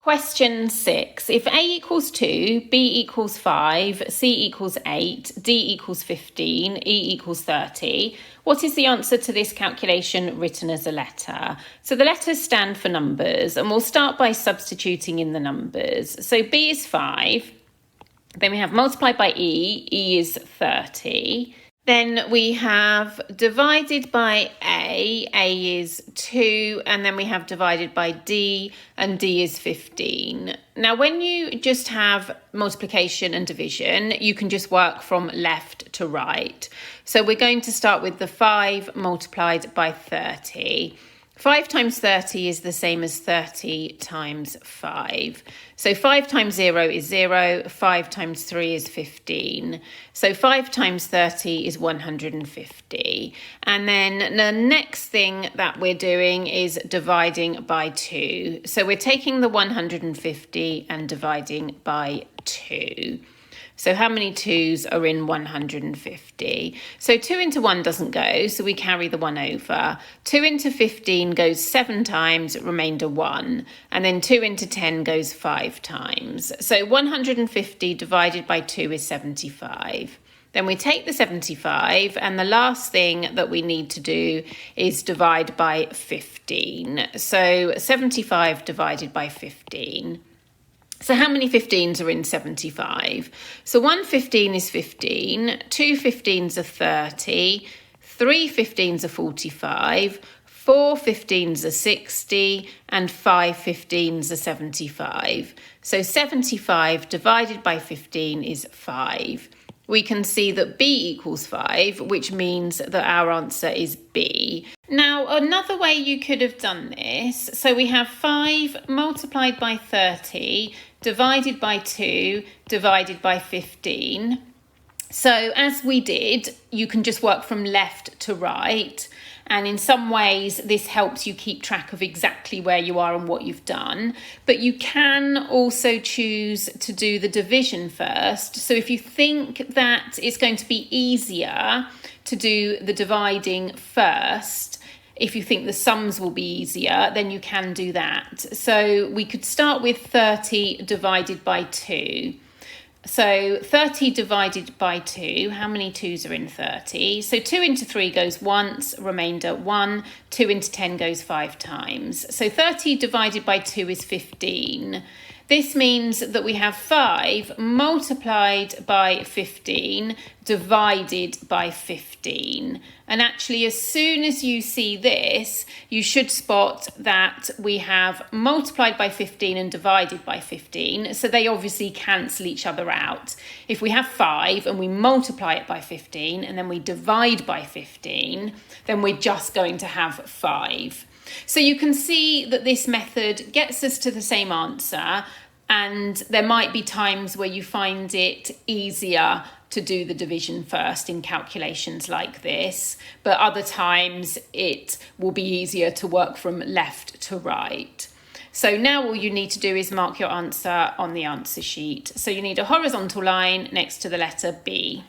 Question 6. If A equals 2, B equals 5, C equals 8, D equals 15, E equals 30, what is the answer to this calculation written as a letter? So the letters stand for numbers, and we'll start by substituting in the numbers. So B is 5, then we have multiplied by E, E is 30. Then we have divided by A is 2, and then we have divided by D, and D is 15. Now, when you just have multiplication and division, you can just work from left to right. So we're going to start with the 5 multiplied by 30. 5 times 30 is the same as 30 times 5. So 5 times 0 is 0, 5 times 3 is 15. So 5 times 30 is 150. And then the next thing that we're doing is dividing by 2. So we're taking the 150 and dividing by 2. So how many 2's are in 150? So 2 into 1 doesn't go, so we carry the 1 over. 2 into 15 goes 7 times, remainder 1. And then 2 into 10 goes 5 times. So 150 divided by 2 is 75. Then we take the 75, and the last thing that we need to do is divide by 15. So 75 divided by 15. So how many 15's are in 75? So 1 15 is 15, 2 15's are 30, 3 15's are 45, 4 15's are 60, and 5 15's are 75. So 75 divided by 15 is 5. We can see that B equals 5, which means that our answer is B. Now, another way you could have done this, so we have 5 multiplied by 30, divided by 2, divided by 15. So as we did, you can just work from left to right. And in some ways, this helps you keep track of exactly where you are and what you've done. But you can also choose to do the division first. So if you think that it's going to be easier to do the dividing first, if you think the sums will be easier, then you can do that. So we could start with 30 divided by 2. So 30 divided by 2, how many 2's are in 30? So 2 into 3 goes once, remainder 1. 2 into 10 goes 5 times. So 30 divided by 2 is 15. This means that we have 5 multiplied by 15 divided by 15. And actually, as soon as you see this, you should spot that we have multiplied by 15 and divided by 15. So they obviously cancel each other out. If we have 5 and we multiply it by 15 and then we divide by 15, then we're just going to have 5. So you can see that this method gets us to the same answer, and there might be times where you find it easier to do the division first in calculations like this, but other times it will be easier to work from left to right. So now all you need to do is mark your answer on the answer sheet. So you need a horizontal line next to the letter B.